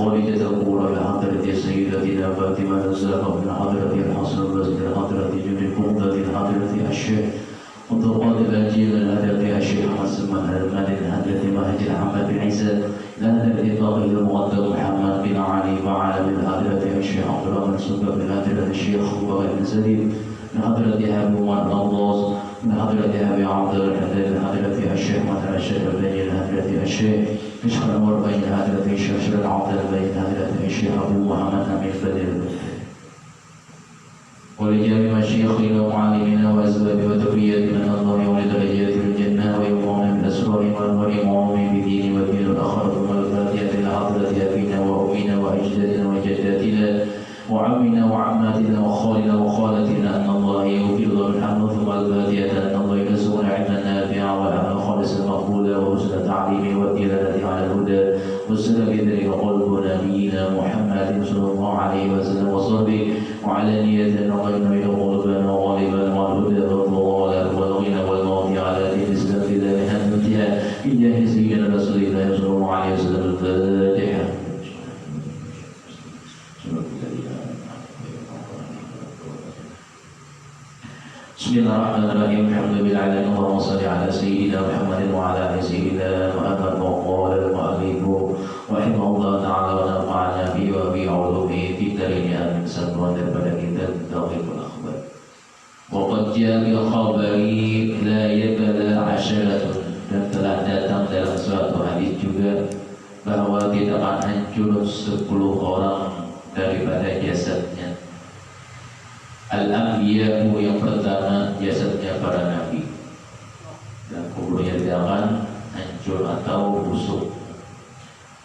خالدته إلى حضرة سيدتنا فاطمة الزهراء من حضرة الحسن البصري إلى حضرة جد القبة إلى حضرة الشيخ وتقاضي الأجيال إلى حضرة الشيخ حسن المال إلى حضرة مهدي محمد بن عيسى إلى حضرة طاهر المقدم محمد بن علي وعلى من حضرة الشيخ عبد الرحمن السكر من حضرة الشيخ بغير بن سليم من حضرة أبي عمر الأنضاز من حضرة أبي عبد الحداد من حضرة الشيخ مثل الشيخ البني من حضرة الشيخ مشعل الأنوار بين حضرة الشيخ شرف عبد بين حضرة الشيخ أبو محمد أمين بدر ولجميع مشايخنا ومعلمينا وأسباب وتقويتنا الله ولدرجات الجنة ويومنا من أسرار والإمام بدين ودين الآخر ثم الفاتحة لحضرة أبينا وأمنا وأجدادنا وجداتنا وعمنا وعماتنا وخالنا وخالتنا أن الله يغفر له الحمد ثم الفاتحة أن الله يرزقنا علما نافعا وعملا خالصا مقبولا وحسن تعليم والدلالة على الهدى والسلام بذلك قلب نبينا محمد صلى الله عليه وسلم وصحبه وعلى نية أن الله ينوي قلوبنا وغالبا والهدى والضلال والغنى والموت على دين الإسلام في ذلك الانتهاء بجاه سيدنا رسول الله صلى الله عليه وسلم الفاتحة. Bismillahirrahmanirrahim. Alhamdulillahirabbil alamin. Allahumma shalli ala sayyidina Muhammadin wa ala ali sayyidina Muhammad wa qala al-mu'allif rahimahullah ta'ala wa nafa'ana bihi wa bi 'ulumihi fi darin amin. Sabran daripada kita tauhidul akhbar. Wa qad ja'a bil khabari la yabla 'asharatun, dan telah datang dalam suatu hadis juga bahwa tidak akan hancur 10 orang daripada jasadnya. Al-Anbiya'u, yang pertama jasadnya para nabi, dan kuburnya tidak akan hancur atau busuk.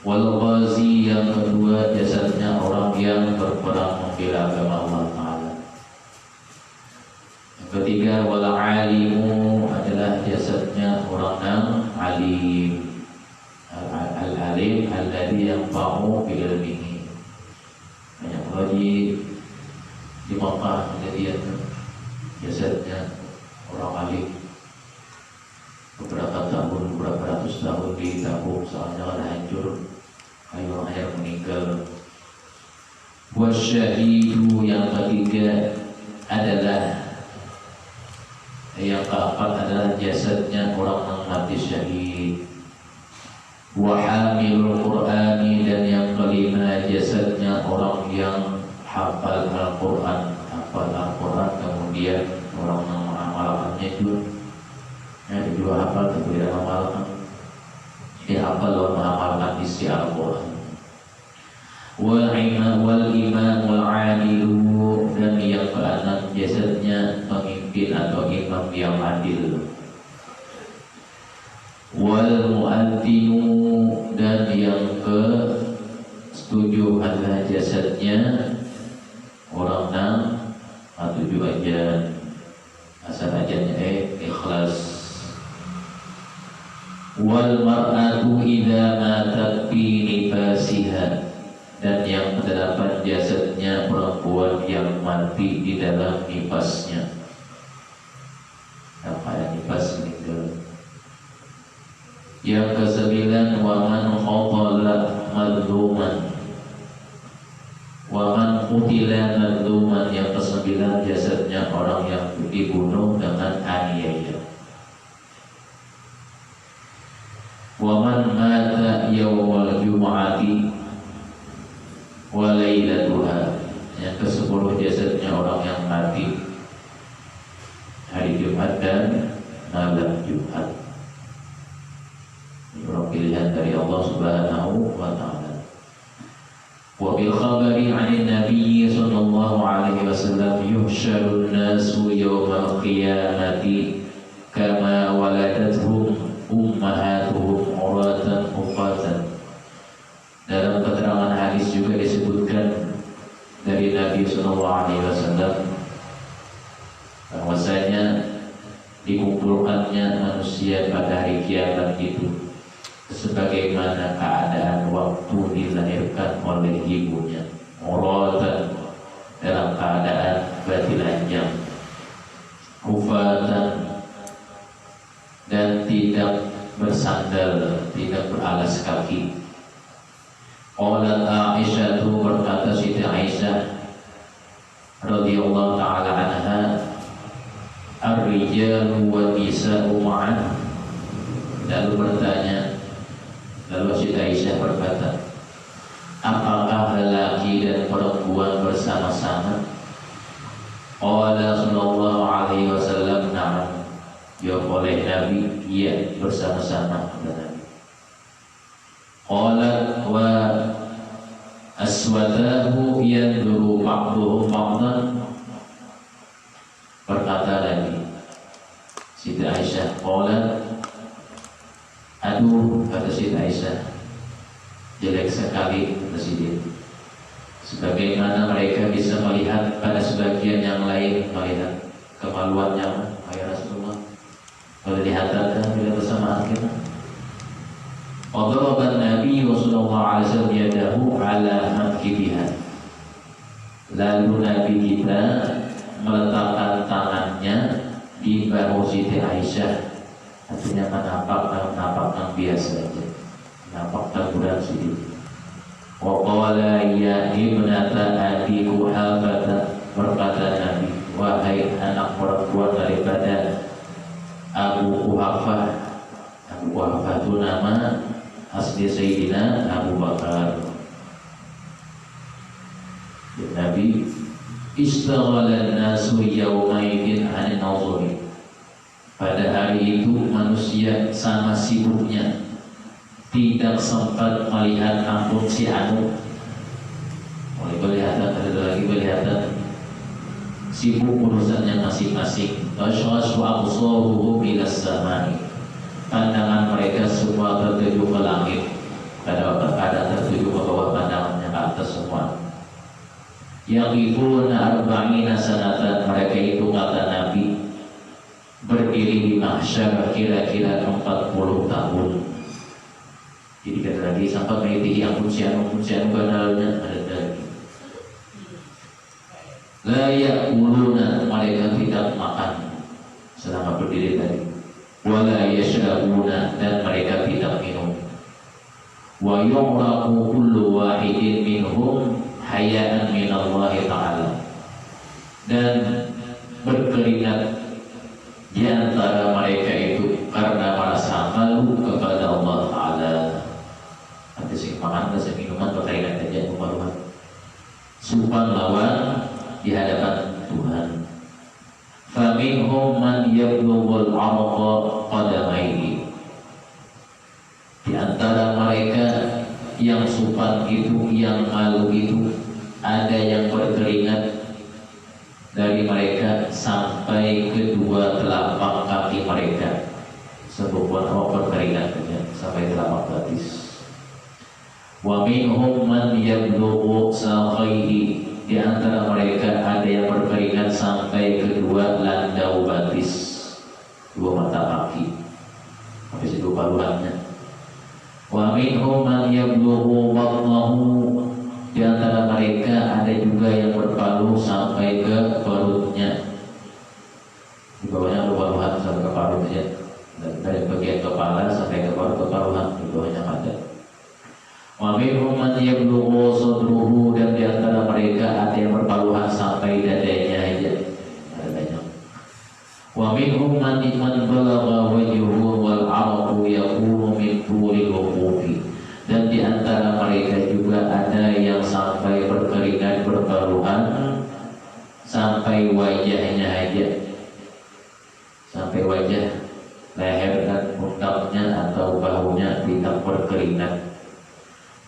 Wal-Ghazi, yang kedua jasadnya orang yang berperang membela agama Allah Ta'ala. Yang ketiga wal-Alimu, adalah jasadnya orang yang alim. Al-Alim alladhi yanfa'u bi ilmihi. Banyak lagi di Makkah kejadian jasadnya orang alim beberapa tahun, beberapa ratus tahun ditabung soalnya kan hancur, air meninggal. Wasyahidu, yang ketiga adalah, yang keempat adalah jasadnya orang yang mati syahid. Wahamilul Qur'ani, dan yang kelima jasadnya orang yang hafal Al-Quran, kemudian orang yang mengamalkannya juga. Dia juga hafal tapi tidak mengamalkan. Dia hafal dan mengamalkan isi Al-Quran. Wal imamul adilu, dan yang keenam jasadnya pemimpin atau imam yang adil. Wal muadzinu, dan yang ke-7 adalah jasadnya orang yang tujuh ajan, asal ajannya ikhlas. Wal mar'atu idza matat fi nifasiha, dan yang ke-8 jasadnya perempuan yang mati di dalam nifasnya. Apa yang nifas meninggal. Yang ke-9 wa man qatala madluman, wa man qutila madluman, yang ke-9 jasadnya orang yang dibunuh dengan aniaya. Wa man mata yawmal jum'ati wa lailatuha, yang ke-10 jasadnya orang yang mati hari Jumat dan malam Jumat. Ini pilihan dari Allah Subhanahu wa ta'ala. Wa bil khabari 'anil nabiy sallallahu alaihi wasallam yuhsyarun nasu yawmal qiyamati kama waladatuhum ummahatuhum uratan uqatan. Dalam keterangan hadis juga disebutkan dari Nabi sallallahu alaihi wasallam bahwasanya dikumpulkannya manusia pada hari kiamat itu sebagaimana keadaan waktu dilahirkan oleh ibunya, uratan, dalam keadaan telanjang, hufatan, dan tidak bersandal, tidak beralas kaki, Qalat Aisyah, berkata Siti Aisyah radhiyallahu taala anha, ar-rijalu wan nisa'u ma'an. Lalu Siti Aisyah berkata, apakah lelaki dan perempuan bersama-sama? Qala sallallahu alaihi wasallam, na'am. Jawab oleh Nabi, iya, bersama-sama. Qalat wa aswadahu yanduru ba'duhu ba'dan. Berkata lagi Siti Aisyah, qalat, aduh, kata Siti Aisyah, jelek sekali Presiden. Sebagaimana mereka bisa melihat pada sebagian yang lain, melihat kemaluannya, ya Rasulullah. Kalau dihatakan bila bersamaan kita. Qadaraban Nabi sallallahu alaihi wasallam yadahu ala mankibiha. Lalu Nabi kita meletakkan tangannya di bahu Siti Aisyah. Artinya menampakkan biasa saja, menampakkan budak sedikit. Wa qala ya ibnata Abi Quhafah, berkata Nabi, wahai anak perempuan daripada Abu Quhafah. Abu Quhafah itu nama asli Sayyidina Abu Bakar. Nabi, istaghalan nasu yawmaidin 'anil nazari. Pada hari itu manusia sama sibuknya, tidak sempat melihat ampun si anu. Mulai kelihatan, ada lagi kelihatan, sibuk urusannya masing-masing. Tashasu absaruhum ila samai. Pandangan mereka semua tertuju ke langit. Kadang-kadang tertuju ke bawah, pandangannya ke atas semua. Yaqifuna arba'ina sanatan. Mereka itu, kata Nabi, berdiri di mahsyar kira-kira 40 tahun. Jadi kata lagi, sampai menitihi ampun sianu kanalnya ada lagi. La ya'kuluna, mereka tidak makan selama berdiri tadi. Wala yashrabuna, dan mereka tidak minum. Wa yu'raqu kullu wahidin minhum hayaan minallahi ta'ala. Dan berkeringat di antara mereka itu karena merasa malu kepada Allah Ta'ala. Ada sing makan, ada sing minuman, berkeringat aja kemaluan. Sumpah lawan di hadapan Tuhan. Faminhum man yablughul 'araqa qadamaihi. Di antara mereka yang supan itu, yang malu itu, ada yang berkeringat dari mereka sampai kedua telapak kaki mereka. Sebuah berkeringat sampai telapak betis. Wa minhum man yablughu saqaihi. Di antara mereka ada yang berkeringat sampai kedua landau batis, dua mata kaki, habis itu paluannya. Wa minhum man yablughu batnahu. Di antara mereka ada juga yang berpalu sampai ke perutnya. Di bawahnya paluan sampai ke perutnya. Dari bagian kepala sampai ke perut, ke paluan, di bawahnya ada. Wa minhum man yablughu sadruhu. Dan di antara mereka ada yang berpaluhan sampai dadanya aja. Ada banyak. Wa minhum man balagha wajhuhu wal 'araqu yakunu min tulil wuqufi. Dan di antara mereka juga ada yang sampai berkeringat, berpaluhan sampai wajahnya aja, sampai wajah, leher dan pundaknya atau bahunya tidak berkeringat.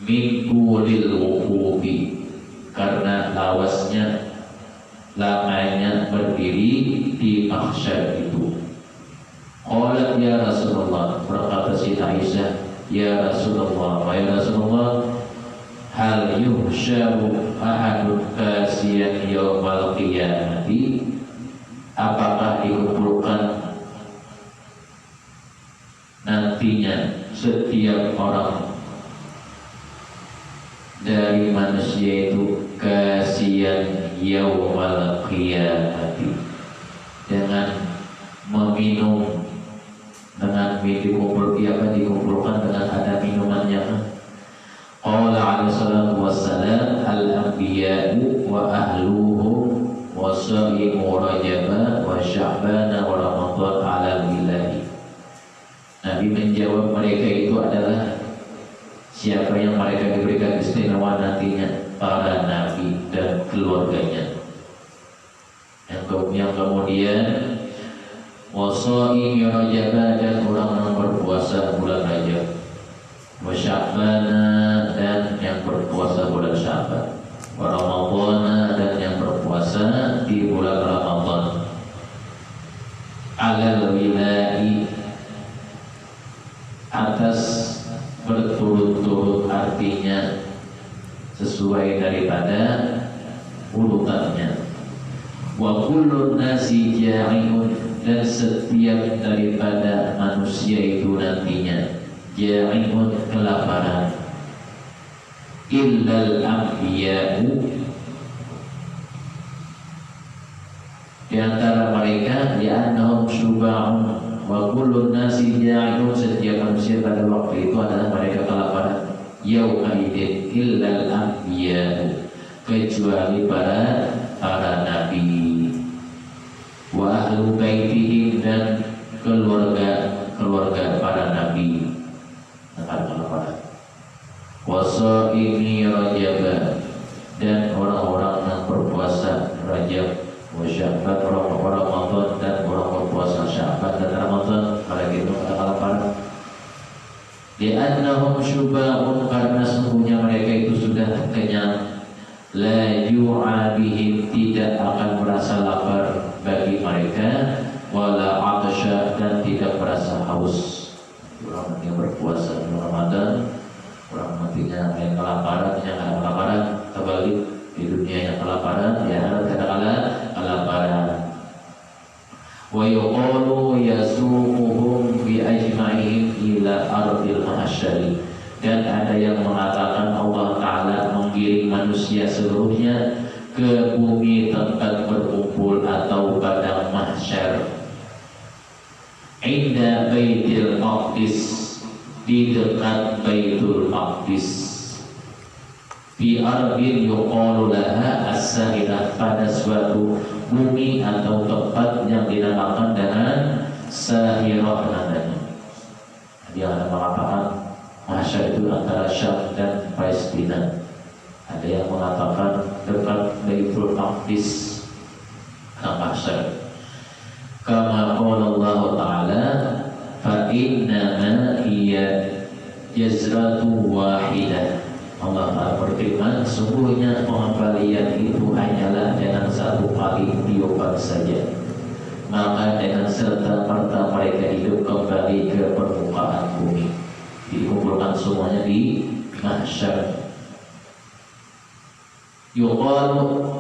Min tulil wuqufi, karena lawasnya, lamanya berdiri di mahsyar itu. Qalat ya Rasulullah, berkata Siti Aisyah, ya Rasulullah, ya Rasulullah, hal yuhsyaru ahadun kasiyan yawmal qiyamati. Apakah dikumpulkan nantinya setiap orang dari manusia itu kasiyan yawmal qiyamati, dengan meminum, dengan dikumpulkan dengan ada minumannya. Qala alaihi salatu wassalam al-anbiya'u wa ahluhum wa sa'imu rajaba wa sya'bana wa ramadhan ala billahi. Nabi menjawab mereka itu adalah siapa yang mereka diberikan istimewa nantinya, para nabi dan keluarganya. Yang kemudian wasaimi rajaba, dan orang yang berpuasa bulan Rajab, wa sya'bana, dan yang berpuasa bulan Sya'ban, wa ramadhana, dan yang berpuasa di bulan Ramadan, alal wila'i, atas berturut-turut, artinya sesuai daripada urutannya. Wa kullun nasi ja'iun, dan setiap daripada manusia itu nantinya ja'iun, kelaparan. Illal anbiya'u, di antara mereka li'annahum syuba'un. Wa kullun nasi ja'iun, setiap manusia pada waktu itu adalah mereka kelaparan. Yaumaidin illal anbiya'u, kecuali para nabi. Wa ahlu baitihim, dan keluarga para nabi akan kelaparan. Wa shaimi rajab, dan orang-orang yang berpuasa Rajab, wa Sya'ban, orang-orang Ramadan, dan orang berpuasa Sya'ban dan Ramadan, kalau gitu akan kelaparan. Li'annahum syuba'un, karena sesungguhnya mereka itu sudah kenyang. La yu'a bihim, tidak akan merasa lapar bagi mereka. Wala atasya, dan tidak merasa haus. Orang yang berpuasa di Ramadan, orang matinya yang kelaparan, yang ada kelaparan, terbalik di dunia yang kelaparan, di akhirat kadang-kala kelaparan. Wa yuqalu yasuquhum bi ajma'ihim ila ardil mahsyari, dan ada yang mengatakan Allah Ta'ala menggiring manusia seluruhnya ke bumi tempat berkumpul atau padang mahsyar. Inda Baitul Maqdis, di dekat Baitul Maqdis. Fi ardin yuqalu laha as-sahirah, pada suatu bumi atau tempat yang dinamakan dengan Sahirah namanya. Dia ada mengatakan mahsyar itu antara Syam dan Palestina. Ada yang mengatakan dekat Baitul Maqdis mahsyar. Kama qala Allah Ta'ala, fa innama hiya jazratu wahidah. Allah Ta'ala berfirman, sungguhnya pengembalian itu hanyalah dengan satu kali tiupan saja. Maka dengan serta-merta mereka hidup kembali ke permukaan bumi, dikumpulkan semuanya di mahsyar. Yuqalu,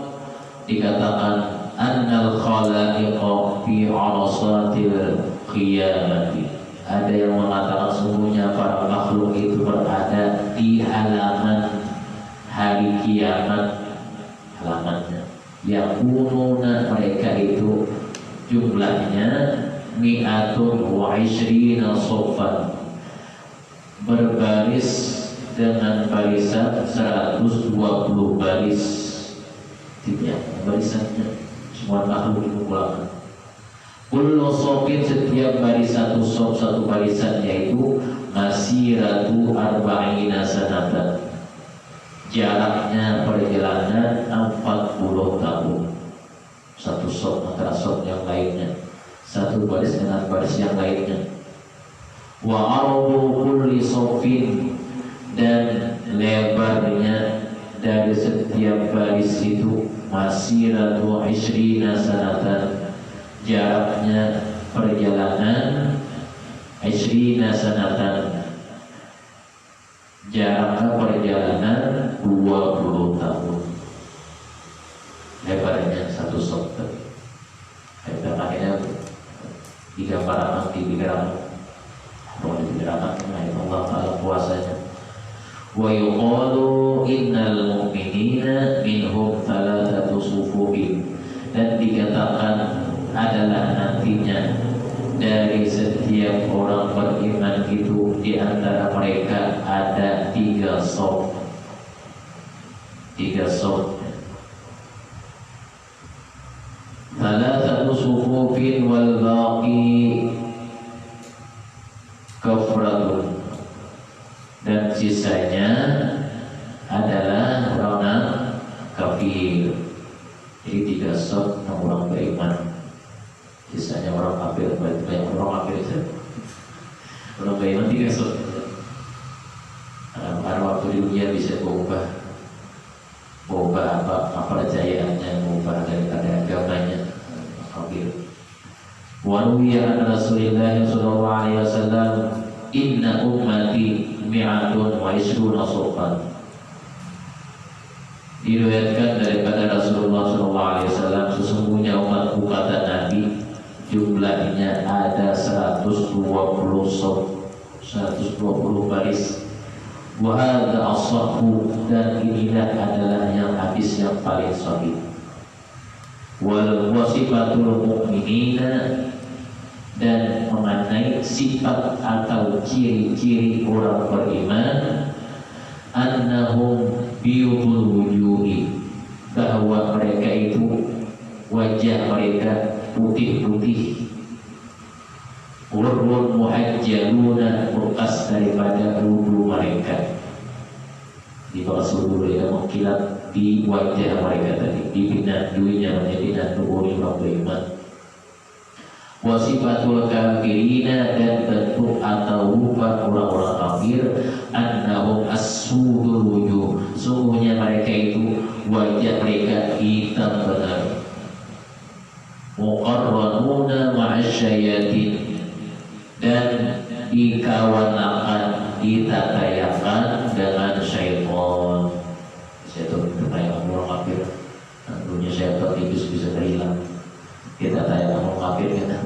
dikatakan, annal khalaiqa fi arasatil qiyamati, ada yang mengatakan sungguhnya para makhluk itu berada di halaman hari kiamat, halamannya. Yakununa, mereka itu jumlahnya mi'atun wa ishrina soffan, berbaris dengan barisan 120 baris. Tidak, barisannya semua makhluk dikumpulkan. Kullu sofin, setiap baris satu sof, satu barisan, yaitu masiratu arba'ina sanatan, jaraknya perjalanan 40 tahun. Satu sof antara sof yang lainnya, satu baris dengan baris yang lainnya. Wa ardu kulli sofin, dan lebarnya dari setiap baris itu masiratu ishrina sanatan, jaraknya perjalanan ishrina sanatan, jaraknya perjalanan 20 tahun. Lebarnya satu soft. Lebar akhirnya digambarkan di pikiran, Allah Ta'ala puasanya. Wa yuqalu innal mu'minina minhum thalathatu sufufin, dan dikatakan adalah nantinya dari setiap orang beriman itu di antara mereka ada 3 sof. 3 saf. Thalathatu sufufin wal baqi kafratun, dan sisanya adalah orang kafir. Jadi 3 saf orang beriman, sisanya orang kafir. Banyak orang kafir saja. Orang beriman 3 saf. Karena waktu di dunia bisa berubah apa percayaannya, berubah daripada agamanya kafir. Wa ruwiya an Rasulillah sallallahu alaihi wasallam inna ummati mi'atun wa isruna sufan. Diriwayatkan daripada Rasulullah sallallahu alaihi wasallam, sesungguhnya umatku kata Nabi jumlahnya ada 120 saf, 120 baris. Wa hadza as-saffu, dan inilah adalah yang hadis yang paling sahih. Wal wasifatul mu'minina, dan mengenai sifat atau ciri-ciri orang beriman, annahum biyudul wujuhi, bahwa mereka itu wajah mereka putih-putih, urun muhajjaluna, bekas daripada wudu mereka. Di bekas wudu mereka mengkilat di wajah mereka tadi, di binatunya menjadi binatu orang beriman. Wasifatul kafirina, dan bentuk atau rupa orang-orang kafir, annahum as-sudul wujuh, sungguhnya mereka itu wajah mereka hitam benar. Muqarranuna ma'asyayatin, dan dikawanakan, ditatayakan dengan syaitan. Syaitan itu kayak orang kafir, tentunya syaitan tipis bisa terhilang. Kita tanya orang kafir kita.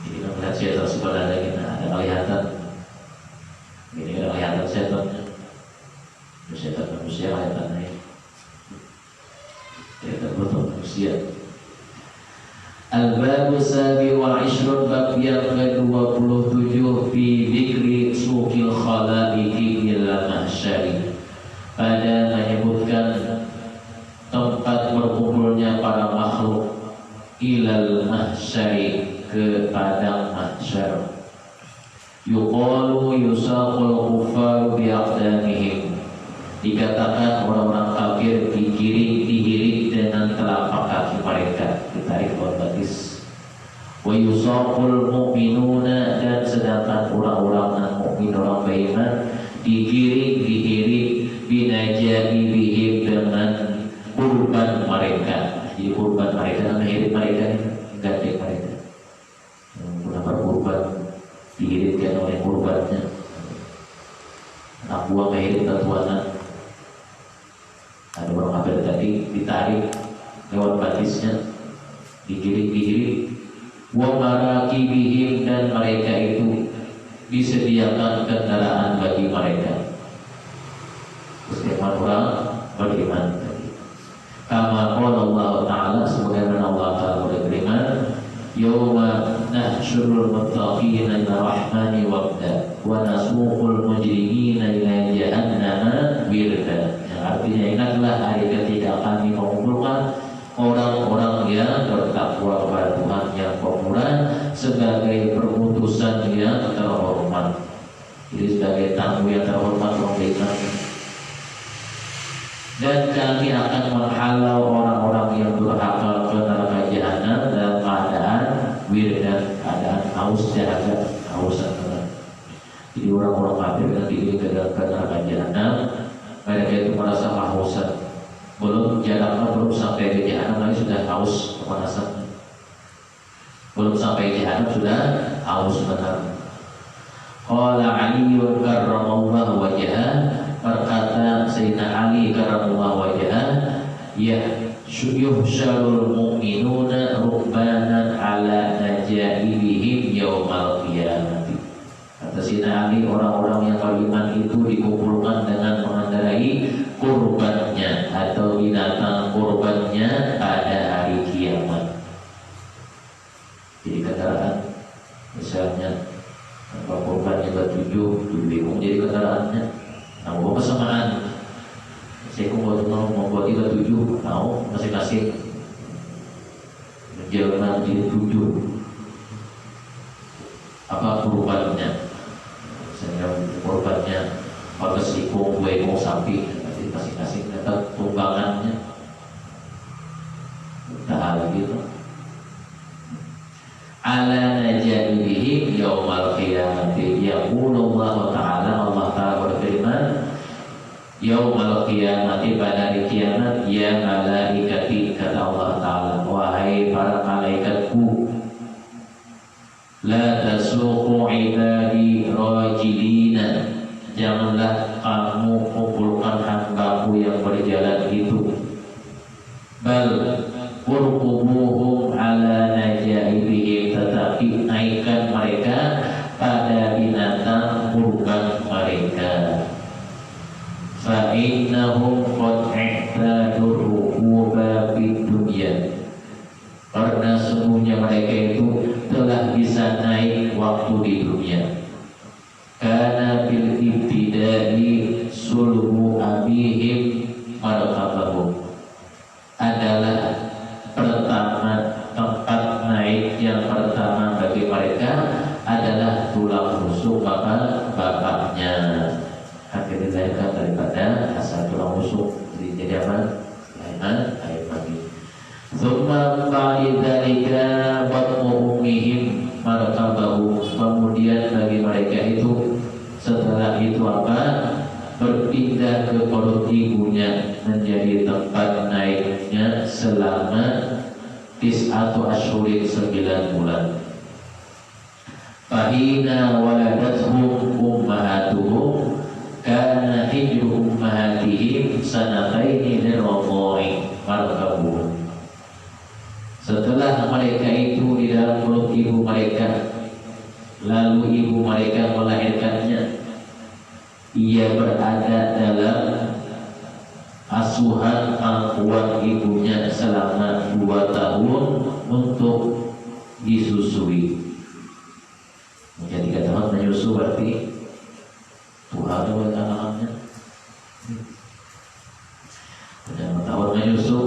Jadi kalau melihat syaitan sebenarnya kita ada kelihatan. Ini ada kelihatan syaitannya. Syaitan manusia kelihatannya. Syaitan betul manusia. Al-babu sabi wa ishrun, bab yang ke-27 fi dzikri suqil khalaiqi ila mahsyari, pada menyebutkan tempat berkumpulnya para makhluk ilal mahsyari, ke padang mahsyar. Yuqalu yusaqul kuffaru bi'aqdamihim, dikatakan orang-orang kafir digiring dengan telapak kaki mereka, ditarik otomatis. Wa yusaqul mu'minuna, dan sedangkan orang-orang mukmin, orang beriman, digiring binajaibihim, dengan kurban mereka. Jadi kurban mereka, mengiring mereka, gandeng mereka. Menggunakan kurban, diiringkan oleh kurbannya. Anak buah mengiring ketuanan. Ada orang kafir tadi ditarik lewat batisnya, digiring. Wa marakibihim, dan mereka itu disediakan kendaraan bagi mereka. Setiap orang beriman tadi. Kama qala Allah Ta'ala, sebagaimana Allah Ta'ala berfirman, yauma nahsyurul muttaqina ila rahmani wabda wa nasuqul mujrimina ila jahannama wirda. Artinya ingatlah hari ketika kami mengumpulkan orang-orang yang bertakwa kepada Tuhan yang pemurah sebagai perutusan yang terhormat. Jadi sebagai tamu yang terhormat orang beriman. Dan kami akan menghalau orang-orang yang durhaka ke neraka jahanam dalam keadaan wirdan, keadaan haus dahaga, hausan benar. Jadi orang-orang kafir yang diiring ke neraka jahanam, mereka itu merasa kehausan. Belum jaraknya, belum sampai ke jahanam lagi sudah haus kepanasan. Belum sampai jahanam sudah haus benar. Qala Ali karramallahu wajhah, berkata Sayyidina Ali karramallahu wajhah, ya yuhsyarul mu'minuna rukbanan ala najaibihim yaumal qiyamah. Kata Sayyidina Ali, orang-orang yang beriman itu dikumpulkan dengan mengendarai kurbannya atau binatang kurbannya pada hari kiamat. Jadi kendaraan, misalnya kurbannya bertujuh, bingung jadi kendaraannya. Nah, kesamaan 2, 3, 7 tahu masing-masing menjelma jadi 7 apa kurbannya, misalnya kurbannya 14 ekor, 2 ekor sapi, masing-masing dapat tumbangannya. Tahal gitu. Ala najabihim yaumal qiyamati yaqulu Allah Ta'ala, Allah Ta'ala berfirman yaumal qiyamati, pada hari kiamat, ya malaikati, kata Allah Ta'ala, wahai para malaikatku, la tasuqu ibadi rajilina, janganlah kamu kumpulkan hambaku yang berjalan itu, bal urqubuhum ala najaibihim, tetapi naikkan mereka pada binatang kurban mereka. Fa innahum qad i'tadur rukuba fid dunya, karena sesungguhnya mereka itu telah bisa naik waktu di dunia. Karena bil ibtidai sulhu abihim marqabahum, adalah pertama tempat naik yang pertama bagi mereka adalah tulang rusuk bapaknya. Akhirnya dilahirkan daripada asal tulang rusuk, jadi apa? Air mani. Tsumma ba'dzalika batnu ummihim marqabahu, kemudian bagi mereka itu setelah itu apa? Berpindah ke perut ibunya, menjadi tempat naiknya selama 9 asyhurin, 9 bulan. Fahina waladathum ummahatuhum kana hijru ummahatihim sanataini lirradha'i marqabuhum. Setelah mereka itu di dalam perut ibu mereka, lalu ibu mereka melahirkannya, ia berada dalam asuhan pangkuan ibunya selama 2 tahun untuk disusui. Jadi 3 tahun menyusu berarti Tuhan buat anak-anaknya. 5 tahun menyusu,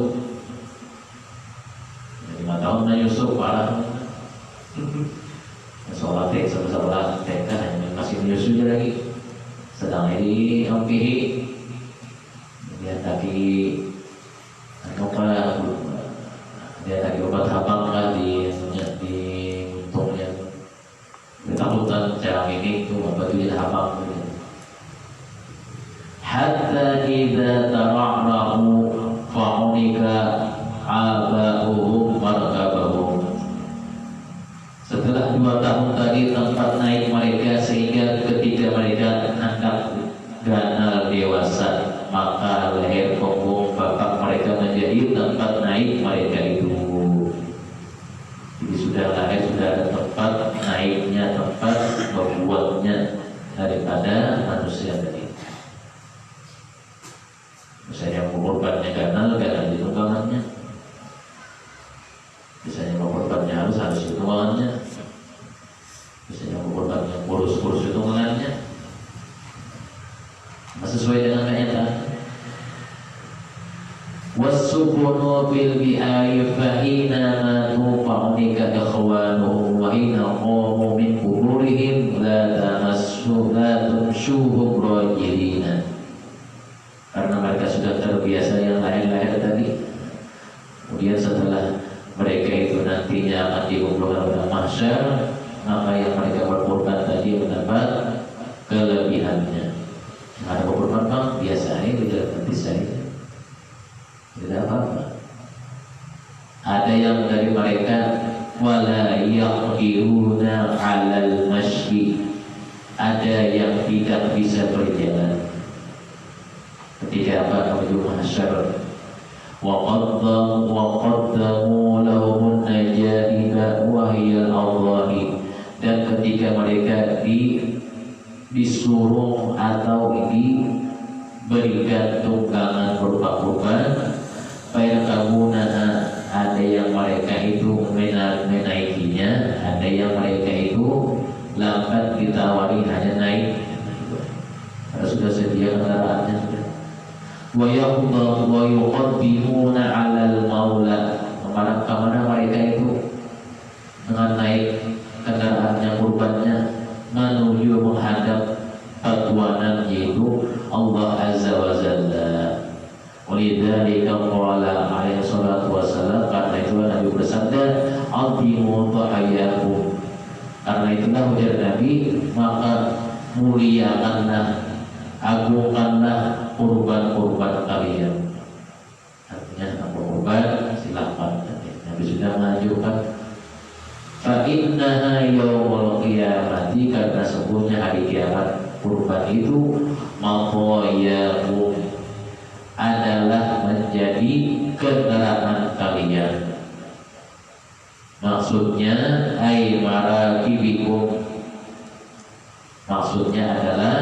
5 tahun menyusu parah. Sholat sebelah TK hanya masih menyusu lagi. Sedang ini ompihi dia tadi obat habang lah di untungnya ketakutan cara ini itu obat itu habang hatta idza tara'rahu fa'unika aba'uhum marqabahum. Setelah 2 tahun tadi tempat naik mereka, sehingga ketika mereka hendak ganal dewasa, maka leher punggung bapak mereka menjadi tempat naik mereka itu. Jadi sudah lahir, sudah ada tempat naiknya, tempat membuatnya daripada manusia tadi. Misalnya korbannya ganal di tunggangannya. Misalnya korbannya harus di tunggangannya. Misalnya korbannya kurus di tunggangannya. Sesuai dengan kenyataan. Wasukunu bil bi'ayi fahina matu fa'unika ikhwanuhum wa hina qamu min kuburihim la tumshuhum rajilina. Karena mereka sudah terbiasa yang lahir-lahir tadi. Kemudian setelah mereka itu nantinya akan dikumpulkan pada mahsyar, maka yang mereka berkorban tadi mendapat kelebihannya. Ada korban bang, biasa ini tidak bisa ini, tidak apa-apa. Ada yang dari mereka wala yaqdiruna 'alal masyi, ada yang tidak bisa berjalan ketika apa menuju mahsyar. Wa qaddamu lahum najaiba wa hiya al-adhahi, dan ketika mereka disuruh atau diberikan tunggangan berupa kurban, ada yang mereka itu menaikinya, ada yang mereka itu lambat ditawari hanya naik, karena sudah sedia kendaraannya sudah. wa yuqaddimuna 'alal maula. Kemana mereka itu dengan naik kendaraannya, kurbannya menuju menghadap ketuanan, yaitu Allah Azza wa Jalla. Walidzalika qala alaihi salatu wassalam, karena itu Nabi bersabda, "Azimu dhahayakum." Karena itulah ujar Nabi, maka muliakanlah, agungkanlah kurban-kurban kalian. Artinya apa kurban? Silakan. Nabi sudah mengajukan, fa innaha yaumul qiyamati, karena sesungguhnya hari kiamat kurban itu maqayakum, adalah menjadi kendaraan kalian. Maksudnya ay marakibikum, maksudnya adalah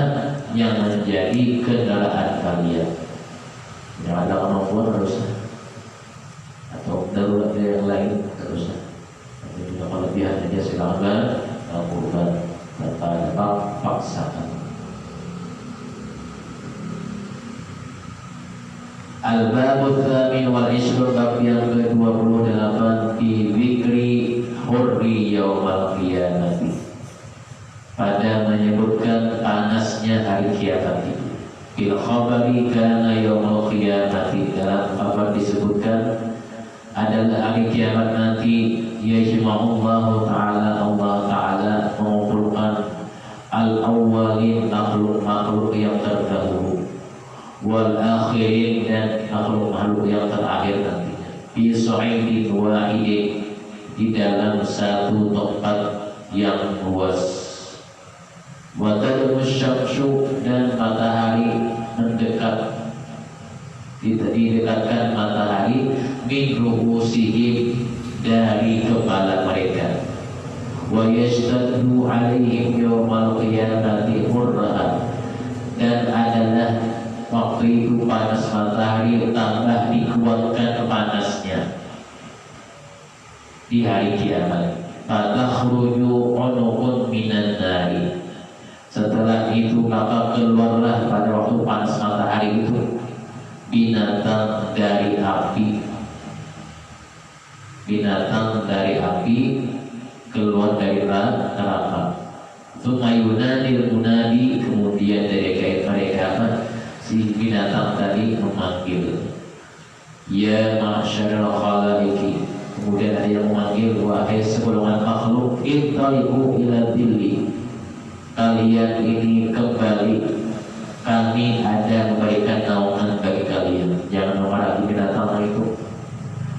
yang menjadi kendaraan kalian. Yang ada kemampuan harusnya, atau darurat yang lain harusnya. Tapi juga kelebihan aja silakan kurban tanpa paksakan. Al-Babu Tsamin wal Ishrun, bab yang ke-28, fi dzikri hurri yaumal qiyamati, pada menyebutkan panasnya hari kiamat itu. Fil khabari kana yaumul qiyamati, dalam kabar disebutkan adalah hari kiamat nanti. Yajma'ullahu ta'ala, Allah ta'ala mengumpulkan al-awwalin, makhluk-makhluk yang terdahulu, wal akhirin, dan makhluk-makhluk yang terakhir nantinya, fi sa'idin wahidin, di dalam satu tempat yang luas. Wa tadmu syamsu, dan matahari mendekat, didekatkan matahari, min ruhusihim, dari kepala mereka. Wa yashtaddu alaihim yawmal qiyamati hurraha, dan adalah waktu itu panas matahari tambah dikuatkan panasnya di hari kiamat. Fatakhruju unuqun minan nari, setelah itu maka keluarlah pada waktu panas matahari itu binatang dari api. Binatang dari api keluar dari neraka. Sumayunadil munadi, kemudian dari kait mereka si binatang tadi memanggil, ya ma'syaral khalaiqi, kemudian ada yang memanggil, wahai segolongan makhluk, intaliqu ila dhilli, kalian ini kembali, kami ada memberikan naungan bagi kalian, jangan memarahi binatang itu.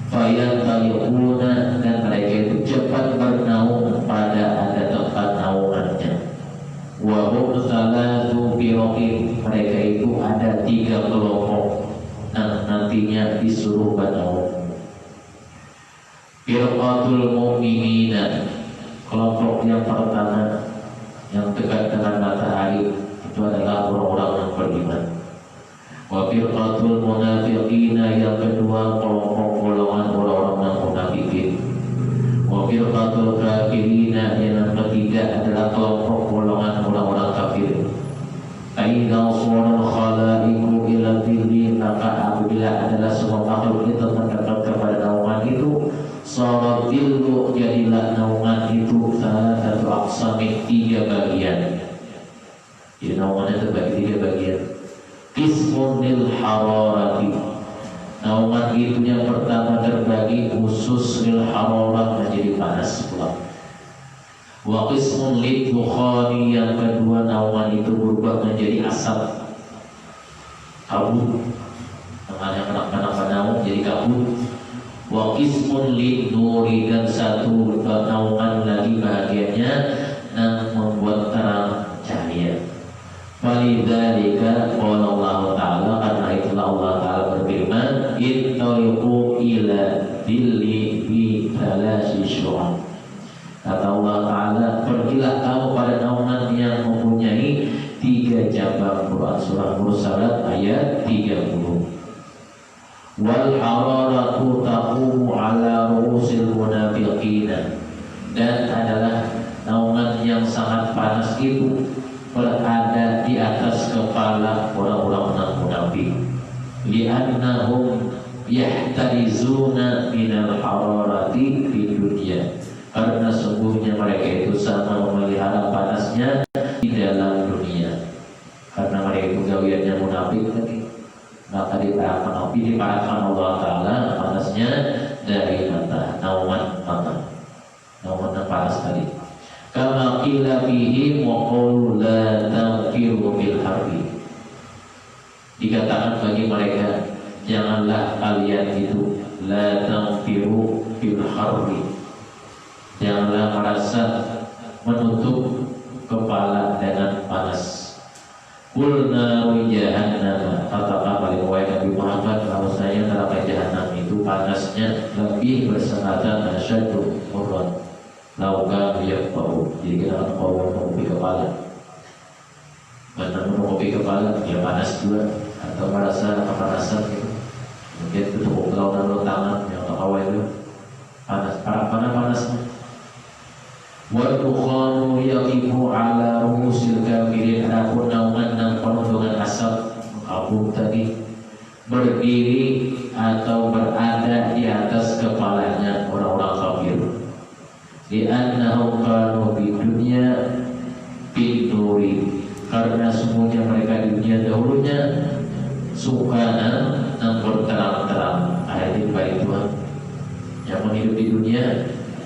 Fayantaliquna, dan mereka itu cepat bernaung pada ada tempat naungannya. Wa hum salatu firaqin, mereka itu ada 3 kelompok yang nantinya disuruh bernaung. Firqatul mu'minina, kelompok yang pertama yang dekat dengan matahari itu adalah orang-orang yang beriman. Wa firqatul munafiqina, yang kedua kelompok golongan orang-orang yang munafikin. Wa firqatul kafirina, yang ketiga adalah kelompok golongan orang-orang kafir. Aidza sural khalaiqu ila dhilli, maka apabila adalah semua makhluk itu mendekat kepada naungan itu, sarat dhillu, jadilah naungan itu satu aqsamin, 3 bagian. Jadi naungannya terbagi 3 bagian. Qismun lil hararati, naungan itu yang pertama terbagi khusus lil hararah, menjadi panas pula. Wa qismun lid dukhani, yang kedua naungan itu berubah menjadi asap, kabut, yang kenapa naung jadi kabut. Wa qismun lid nuri, dan satu naungan lagi bahagiannya yang membuat terang cahaya. Walidzalika qala Allah Ta'ala, karena itulah Allah Ta'ala berfirman, intaliqu ila dhilli bi thalasi syu'ab, kata Allah Ta'ala, pergilah kamu pada naungan yang mempunyai 3 cabang. Quran surah Mursalat ayat 30. Wal hararatu taqumu ala ru'usil munafiqina, dan adalah naungan yang sangat panas itu berada di atas kepala orang-orang munafik. li'annahum yahtarizuna minal hararati di dunia, karena sungguhnya mereka itu sama memelihara panasnya di dalam dunia, karena mereka itu gawiannya munafik tadi, maka diparahkan Allah Ta'ala panasnya dari mata, nauman yang panas tadi. Kama qila fihi wa qul la tanfiru bil harbi, dikatakan bagi mereka, janganlah kalian itu la tanfiru bil harbi, janganlah merasa menutup kepala dengan panas. Qul naru jahannam, katakan bagi Nabi Muhammad bahwasanya neraka jahanam itu panasnya lebih bersengatan asyaddu murran lauka yaqau, jadi kita akan menutupi kepala. Benar menutupi kepala, ya panas juga, atau merasa kepanasan gitu. Mungkin tutup lalu tangan yang awal itu panas, panasnya. Wa tukhanu yaqifu ala ruhusil kafirin, adapun naungan dan penundungan asap kabur tadi berdiri atau berada di atas kepalanya orang-orang kafir. Li'annahum kanu di dunia biduri, karena semuanya mereka di dunia dahulunya sukana dan berterang-terang ada di balik Tuhan. Yang menghidup di dunia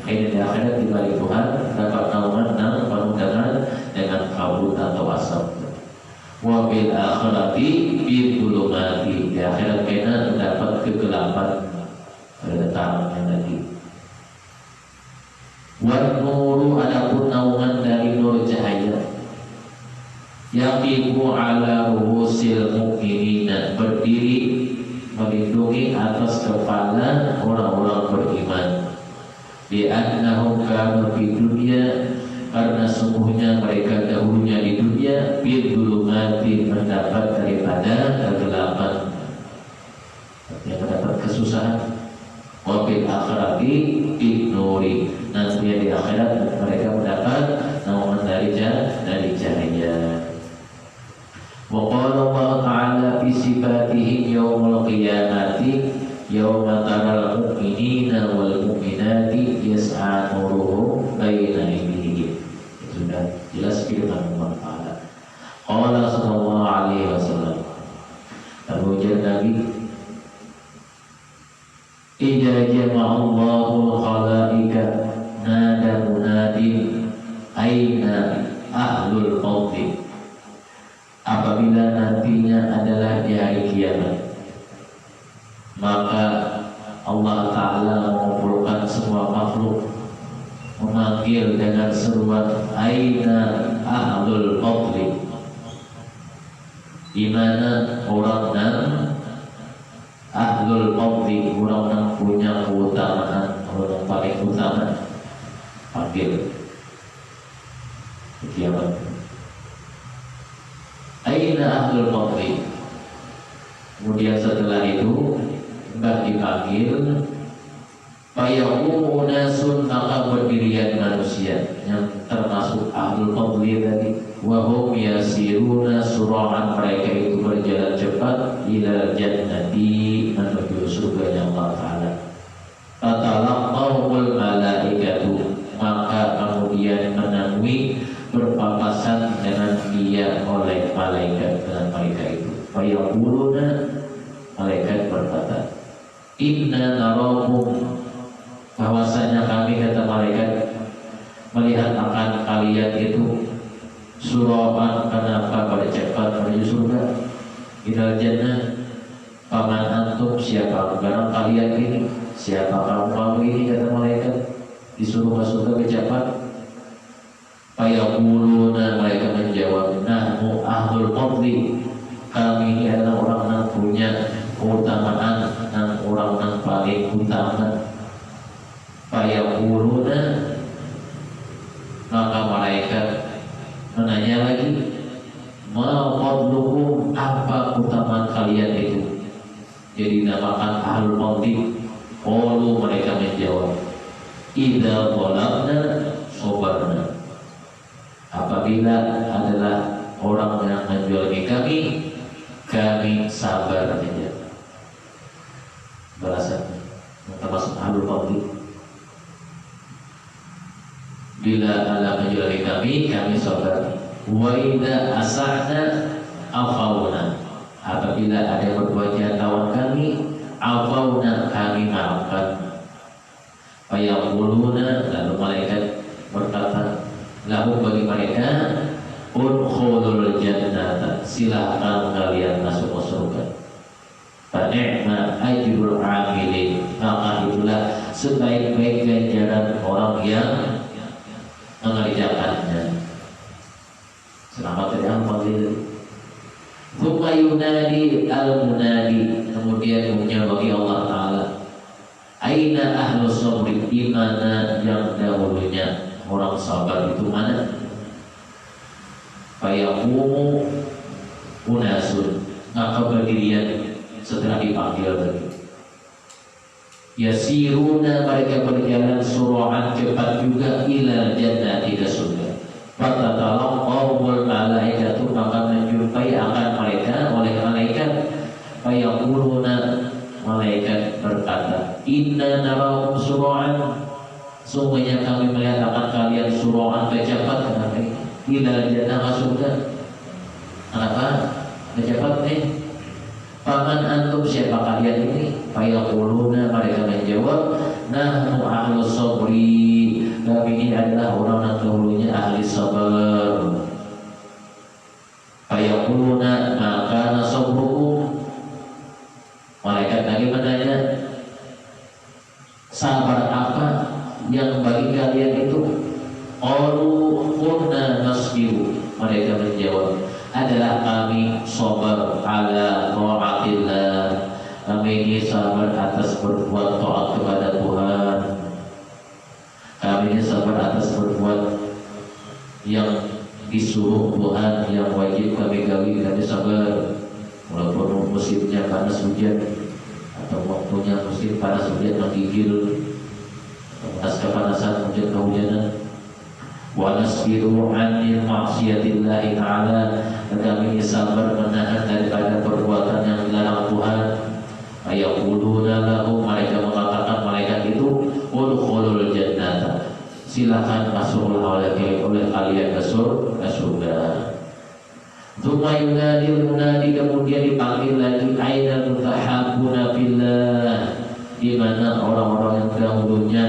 ini di akhirat di balik Tuhan dapat naungan dan penundangan dengan kabut atau asap. Wa bil akhirati bidulumati, di akhirat kena mendapat kegelapan, ada terangnya lagi. Wan nuru, adapun naungan dari nur cahaya, yaqifu ala ruhusil mu'minina, berdiri melindungi atas kepala orang-orang beriman. Li'annahum kanu fi dunya, karena sungguhnya mereka dahulunya di dunia bidulumati, mendapat daripada kegelapan, yang mendapat kesusahan. Wa bil akhirati binuri, nantinya di akhirat mereka mendapat naungan dari cahaya. Wa qala Allah Ta'ala fi sifatihim yaumul qiyamati yauma taral mu'minina wal mu'minati yas'a nuruhum baina aydihim. Itu sudah jelas firman Allah Ta'ala. Qala sallallahu alaihi wasallam, berujar Nabi, idza jama'allahu khalaika nada munadin aina ahlul fadli, apabila nantinya adalah di hari kiamat, maka Allah Ta'ala mengumpulkan semua makhluk, memanggil dengan seruan aina ahlul fadli, di mana orang yang ahlul fadli, orang yang punya keutamaan, orang yang paling utama, panggil di kiamat. Aina ahlul fadli, kemudian setelah itu mbak dipanggil, fayaqumu nasun, maka berdirian manusia yang termasuk ahlul fadli tadi, wahum yasiruna sura'an, mereka itu berjalan cepat ila jannati, menuju surganya Allah Ta'ala. Fatalaqahumul malaikatu, maka kemudian menemui berpapasan dengan dia oleh malaikat, dengan mereka itu. Fayaquluna, malaikat berkata, inna narakum, bahwasanya kami, kata malaikat, melihat akan kalian itu suraban, kenapa pada cepat menuju surga, ilal jannah, paman antum, siapa barang kalian ini, siapa kamu ini, kata malaikat, disuruh masuk surga cepat. Fayaquluna, mereka menjawab, nahnu ahlul fadli, kami ini adalah orang yang punya keutamaan, dan orang yang paling utama. Fayaquluna, maka malaikat menanya lagi, ma fadlukum, apa keutamaan kalian itu? Jadi dinamakan ahlul fadli. Qalu, mereka menjawab, idza qalabna sabarna, apabila adalah orang yang menjualnya kami sabar saja. balasan termasuk ahlul fadli. Bila ala menjalani kami sabar. Wa idza asa'na afawna. Apabila ada yang berbuat jahat lawan kami, afawna, kami maafkan. Fayaquluna, lalu malaikat berkata, lahu bagi mereka, udkhulul jannata, silakan kalian masuk ke surga. Fa ni'ma ajrul 'amilin, maka itulah sebaik-baik ganjaran orang yang mengerjakannya. Selamat dari al-fadil. Thumma yunadi al-munadi, kemudian bunyi bagi Allah Ta'ala, aina ahlu sabri, di mana yang dahulunya orang sabar itu mana? Fayaqumu unasun, maka berdirian setelah dipanggil tadi. Yasiruna, mereka berjalan sura'an, cepat juga, ila jannati, ke surga. Fatatalaqqawul malaikatu, maka menjumpai akan mereka oleh malaikat. Fayaquluna, malaikat berkata, inna narakum sura'an, sungguhnya kami melihat akan kalian sura'an, cepat. Kenapa? Ila jannah, ke surga. Kenapa? Cepat nih. Paman antum, siapa kalian ini? Fayaquluna, mereka menjawab, nahnu ahlu sabri, kami ini adalah orang yang dahulunya ahli sabar. Fayaquluna, maka nasabrukum, malaikat lagi bertanya, sabar apa yang bagi kalian itu? Qalu kunna nasbiru, mereka menjawab, adalah kami sabar ala ta'atillah, kami ini sabar atas berbuat taat kepada Tuhan, kami ini sabar atas berbuat yang disuruh Tuhan, yang wajib kami gali, kami sabar. Walaupun musimnya panas hujan, atau waktunya musim panas hujan menggigil, panas kepanasan, hujan kehujanan. Wa nasbiru 'anil ma'siyatillahi ta'ala, dan kami sabar menahan daripada perbuatan yang dilarang Tuhan. Ayaquluna lahu, mereka mengatakan malaikat itu, udkhulul jannata, silakan masuklah oleh kalian ke surga. Tsumma yunadil munadi, kemudian dipanggil lagi, aina mutahabbuna fillah, di mana orang-orang yang dahulunya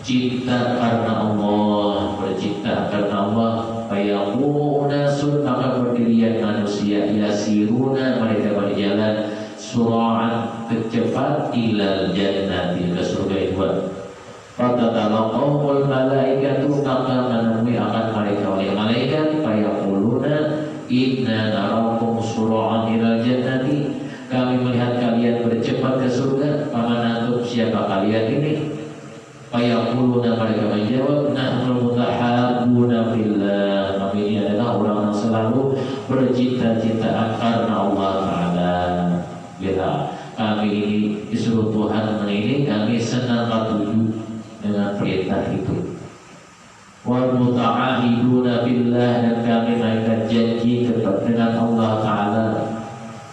cinta karena Allah, bercinta karena Allah. Fayaqumu unasun, maka berdirian manusia, yasiruna, mereka berjalan sura'an, kecepat, ilal jannati, ke surga itu. Fatatalaqawul malaikatu, maka menemui akan mereka oleh malaikat. Fayaquluna inna narakum sura'an ilal jannati, kami melihat kalian bercepat ke surga. Paman antum, siapa kalian ini? Fayaquluna, mereka menjawab, nahnu mutahabbuna fillah, kami ini adalah orang yang selalu bercinta-cintaan karena Allah Ta'ala. Bila kami ini disuruh Tuhan mendidik, kami senang patuh dengan perintah itu. Wal muta'ahiduna billah, dan kami mengikat janji dengan Allah Ta'ala.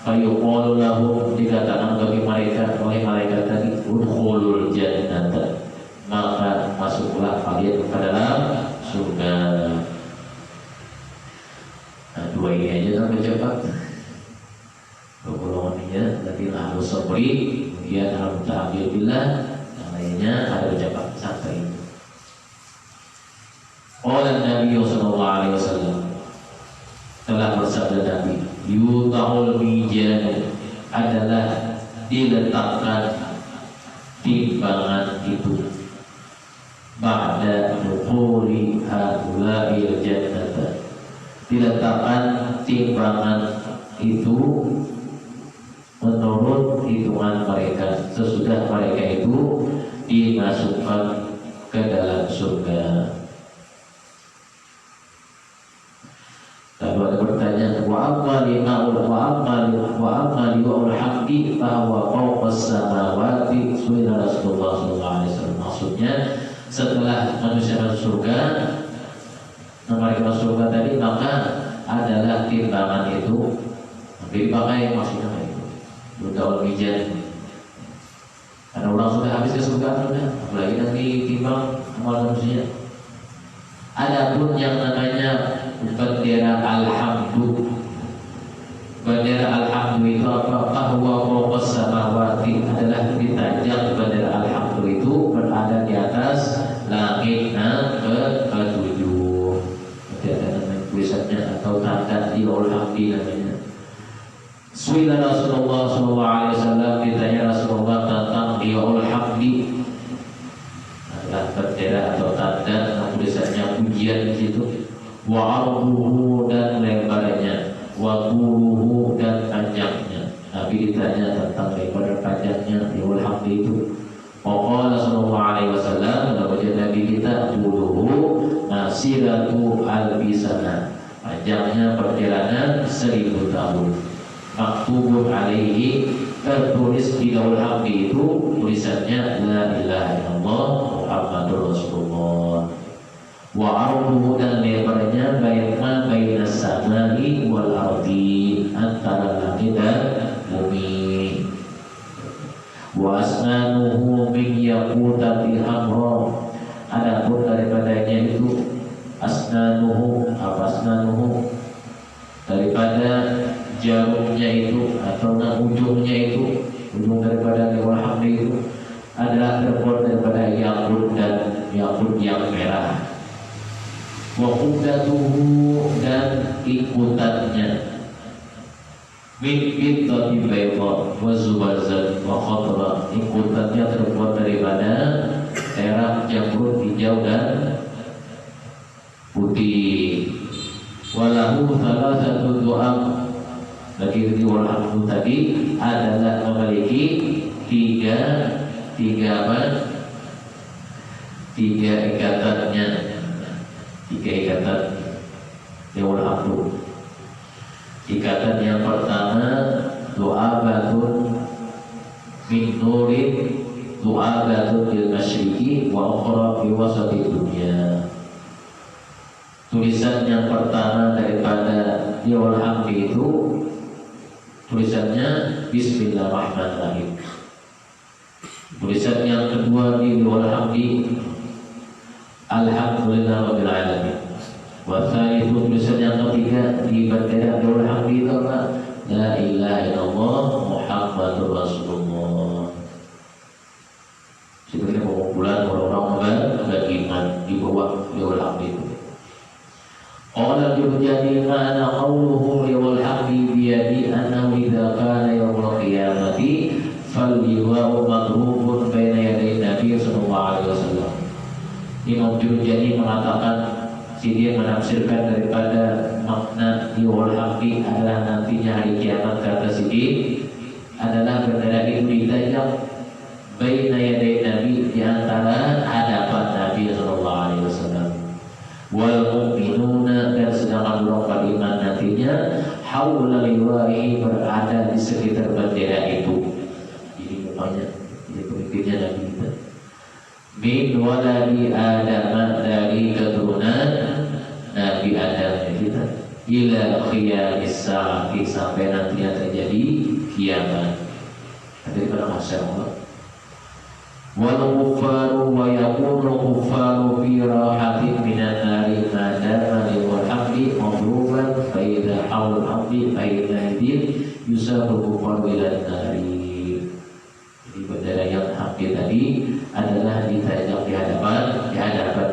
Fayuqalu lahum, dikatakan bagi mereka oleh malaikat tadi, udkhulul jannata, maka masuklah kalian ke dalam surga. Nah, dua ini aja sampai cepat. Golongannya tadi ahlu sabri, kemudian ahlu ta'amil billah, yang lainnya ada ucapan sampai itu. Qala Nabi sallallahu alaihi wasallam, telah bersabda Nabi, yuta'ul mizan, adalah diletakkan timbangan itu, ba'da dukhuli haula'il jannata, diletakkan timbangan itu menurut hitungan mereka, sesudah mereka itu dimasukkan ke dalam surga. Lalu ada pertanyaan, wa amma liwa'ul haqqi bahwa fawqas samawati, suila Rasulullah sallallahu alaihi wasallam, maksudnya setelah manusia masuk surga, mereka masuk surga tadi, maka adalah timbangan itu dipakai, maksudnya itu Yudha'ul mizan, Karena orang sudah habis ke surga sudah, apalagi nanti timbang amal manusia. Adapun yang namanya bendera alhamdu. Bendera alhamdu itu apa? Bahwa fokus samawati adalah ditajam bendera alhamdu itu berada di atas langit ketujuh. Nanti ada namanya tulisannya atau tanda di alhamdi namanya. Suila Rasulullah SAW, ditanya Rasulullah tentang Riya'ul Hamdi, adalah bendera atau tanda tulisannya pujian di situ. Wa arduhu, dan lebarnya, wa tuluhu, dan panjangnya. Nabi ditanya tentang lebar panjangnya Riya'ul Hamdi itu. Qala sallallahu alaihi wasallam, wajah Nabi kita tuluhu nasiratu albisana, panjangnya perjalanan 1000 tahun. Maktubun alaihi, tertulis di Riya'ul Hamdi itu tulisannya la ilaha illallah Muhammadur Rasulullah. Wa arduhu, dan lebarnya baina samai wal ardi, antara langit dan bumi. Wa asnanuhu min yaqutati hamra, adapun daripadanya itu asnanuhu, apa asnanuhu? Daripada jarumnya itu atau ujungnya itu, ujung daripada Riya'ul Hamdi itu adalah terbuat daripada yakut dan yakut yang merah. Wa qudatuhu, dan ikutannya min fiddati bayda wa zubazat wa khadra, ikutannya terbuat daripada perak, jamrud, hijau dan putih. Walahu thalathatu du'am, bagi Riya'ul Hamdi tadi adalah memiliki tiga ikatannya, tiga ikatan Riya'ul Hamdi. Ikatan yang pertama du'abatun min nurin, du'abatun bil masyriqi wa ukhra fi wasati dunya. Tulisan yang pertama daripada Riya'ul Hamdi itu tulisannya Bismillahirrahmanirrahim. Tulisan yang kedua di Riya'ul Hamdi Alhamdulillahirabbil alamin. Wa tsalitsu, tulisan yang ketiga di bendera Riya'ul Hamdi itu apa? La ilaha illallah Muhammadur Rasulullah. Sebenarnya pengumpulan orang-orang beriman di bawah Riya'ul Hamdi itu. Qala Jurjani ma'ana qawluhu Riya'ul Hamdi biyadi annahu idza kana yaumul qiyamati fal-liwa'u madrubun baina yaday Nabi sallallahu alaihi wasallam. Imam Jurjani mengatakan, dia menafsirkan daripada makna Riya'ul Hamdi adalah nantinya hari kiamat, kata Siddiq adalah bendera itu ditajam baina yaday Nabi, di antara hadapan Nabi sallallahu alaihi wasallam. Wal mu'minuna, dan sedangkan orang beriman nantinya haula liwahi, berada di sekitar bendera itu. Jadi mukanya, jadi pemimpinnya Nabi kita. Min waladi Adam, dari keturunan Nabi Adam kita, ila qiyamis saati, sampai nantinya terjadi kiamat. Dari pada masa Allah. Wal kuffaru wa yakunu kuffaru fi rahatin minan nari ma dama Riya'ul Hamdi madruban fa idza hawal hamdi fa idza idin yusabu kuffaru ila nari. Jadi bendera yang Hamdi tadi adalah ditajam di hadapan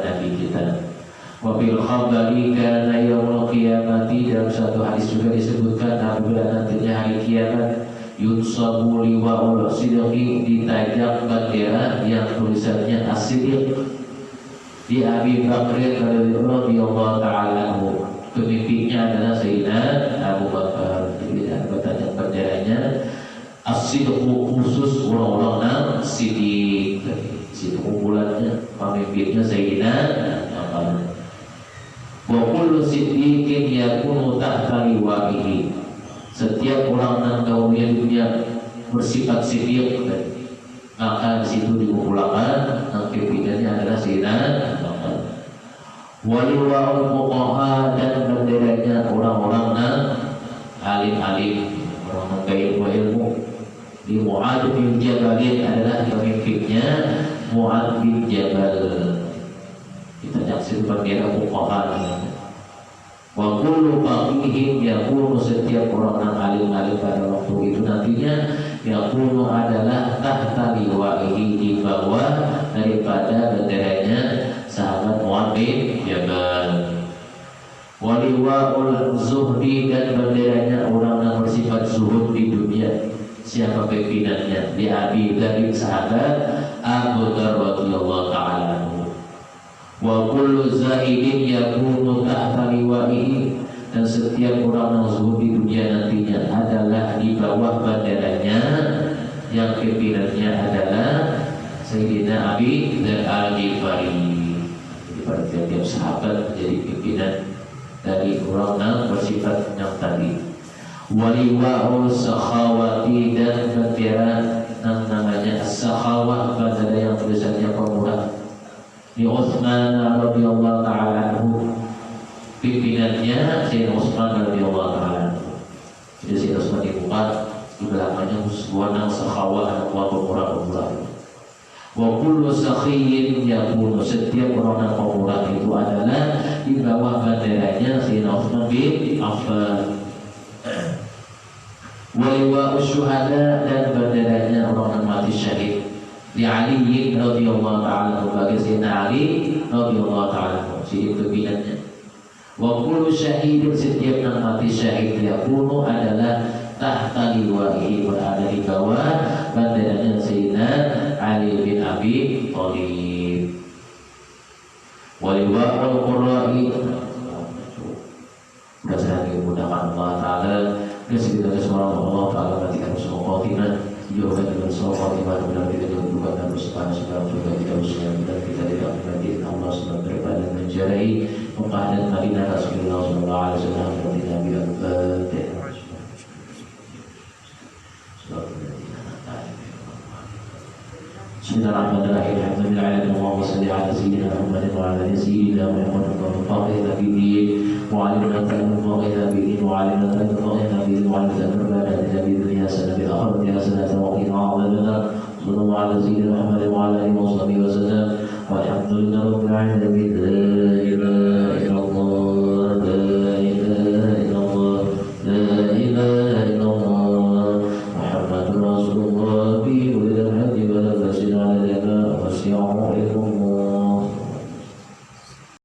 Nabi kita. Wa bil khabari kana yaumul qiyamati, dalam satu hadis juga disebutkan apabila nantinya hari kiamat yunsabu liwa'ul sidqi, ditajam bendera yang tulisannya as-sidq di Abi Bakr radhiyallahu ta'ala anhu. Pemimpinnya adalah Sayyidina Abu Bakar. Jadi ada tajam benderanya as-sidqu, khusus orang-orang siddiq. Situ kumpulannya, pemimpinnya Sayyidina Abu. Wa kullu siddiqin yakunu tahta liwa'ihi, setiap orang yang kaumnya dunia bersifat siddiq, maka di situ dikumpulkan pimpinannya adalah Sayyidina Abu. Waliwa'ul fuqaha, dan benderanya orang-orang yang alim-alim, orang yang berilmu. Di Mu'adz bin Jabalin adalah pemimpinnya Mu'adz bin Jabal. Kita nyaksikan dia fuqaha. Wa kullu faqihin yakunu, setiap orang yang alim-alim pada waktu itu nantinya yakunu adalah tahta liwa'ihi, di bawah daripada benderanya sahabat Mu'adz bin Jabal. Wa liwa'ul zuhdi, dan benderanya orang yang bersifat zuhud di dunia. Siapa pimpinannya? Di Abi dari sahabat Abu Dzar radhiyallahu ta'ala anhu. Wa kullu zahidin yakunu tahta liwa'ihi, dan setiap orang yang zuhud di dunia nantinya adalah di bawah banderanya, yang pimpinannya adalah Sayyidina Abi Dzar Al-Ghifari. Jadi pada tiap-tiap sahabat menjadi pimpinan dari orang yang bersifat yang tadi. Waliwa'ul sakhawati, dan bendera yang namanya as-sakhawah, bendera yang tulisannya pemurah. Di Utsman radhiyallahu ta'ala anhu, pimpinannya Sayyidina Utsman radhiyallahu ta'ala anhu. Jadi Sayyidina Utsman dibuka di belakangnya musbuhan sakhawah, anak buah pemurah-pemurah. Wa kullu sakhiyin yakunu, setiap orang yang pemurah itu adalah di bawah banderanya Sayyidina Utsman bin Affan. Waliwa usyuhada, dan banderanya orang yang mati syahid di Ali radhiyallahu ta'ala, bagi Sayyidina Ali radhiyallahu ta'ala, si pimpinannya. Wa kullu syahidin, setiap yang mati syahid yakunu adalah tahta liwa'ihi, berada di bawah banderanya Sayyidina Ali bin Abi Thalib. Waliwa al-qurra'i, mudah-mudahan dimudahkan Allah Ta'ala. Kita semua Allah Ta'ala matikan semua khotimah, jauhkan dengan semua khotimah, benar kita juga dan bersepakat segala juga kita usia, dan kita tidak menjadi Allah sebab daripada menjarahi Mekah dan Madinah Rasulullah sallallahu alaihi wasallam seperti Nabi Al-Fatihah. Bismillahirrahmanirrahim. Alhamdulillahirabbil alamin. Allahumma shalli ala sayyidina Muhammad wa ala ali sayyidina Muhammad wa faqihna bid-din wa 'allimna faqihna bid-din wa 'allimna faqihna bid-din wa 'allimna rabbana bil dunya hasanatan fil akhirati hasanatan wa qina 'adzabannar. Sallallahu ala sayyidina Muhammad wa ala alihi wa sahbihi wa sallam. Walhamdulillahirabbil alamin.